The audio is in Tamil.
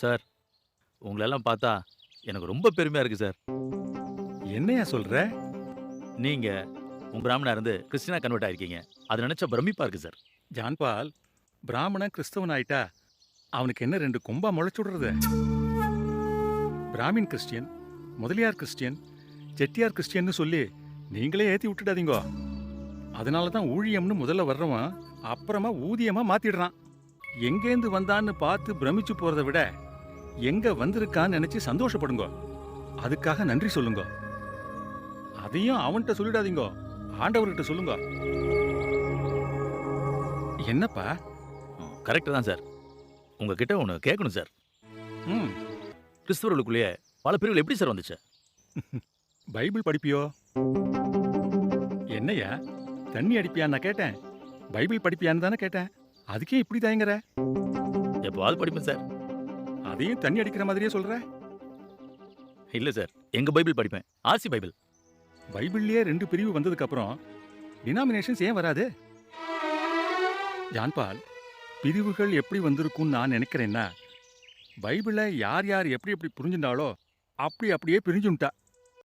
சார், உங்களெல்லாம் பார்த்தா எனக்கு ரொம்ப பெருமையா இருக்கு சார். என்னையா சொல்ற? நீங்க உங்க பிராமணா இருந்து கிறிஸ்டியனா கன்வெர்ட் ஆயிருக்கீங்க. அத நெனச்சா பிரமிப்பா இருக்கு சார். ஜான்பால், பிராமணன் கிறிஸ்தவன் ஆயிட்டா அவனுக்கு என்ன 2 கொம்பா முளைச்சுடுறது? பிராமின் கிறிஸ்டியன், முதலியார் கிறிஸ்டியன், செட்டியார் கிறிஸ்டியன்னு சொல்லி நீங்களே ஏத்தி விட்டுடாதீங்கோ. அதனால தான் ஊழியம்னு முதல்ல வர்றவன் அப்புறமா ஊதியமா மாத்திடுறான். எங்கேந்து வந்தான்னு பார்த்து பிரமிச்சு போறதை விட எங்க வந்திருக்கான்னு நினைச்சு சந்தோஷப்படுங்க. அதுக்காக நன்றி சொல்லுங்க. அதையும் அவன்கிட்ட சொல்லிடாதீங்க, ஆண்டவர்கிட்ட சொல்லுங்க. என்னப்பா? கரெக்ட் தான் சார். உங்ககிட்ட ஒண்ணு கேட்கணும் சார். ம். கிறிஸ்தவர்களுக்குள்ளேயே பல பிரிவுகள் எப்படி சார் வந்துச்சு? பைபிள் படிப்பியோ? என்னய்யா, தண்ணி அடிப்பியான்னு நான் கேட்டேன். பைபிள் படிப்பியான்னு தானே கேட்டேன். அதுக்கே இப்படி தயங்குற? எப்பவாவது படிப்பேன் சார். அதையும் தண்ணி அடிக்கிற மாதிரியே சொல்ற? இல்ல சார். எங்க பைபிள் படிப்பேன். RC Bible. பைபிள்லயே 2 பிரிவு வந்ததுக்கு அப்புறம் டினாமினேஷன்ஸ் ஏன் வராது? ஜான்பால், பிரிவுகள் எப்படி வந்திருக்கும்னு நான் நினைக்கிறேன்னா, பைபிளை யார் யார் எப்படி எப்படி புரிஞ்சுட்டாலோ அப்படி அப்படியே பிரிஞ்சுட்டா.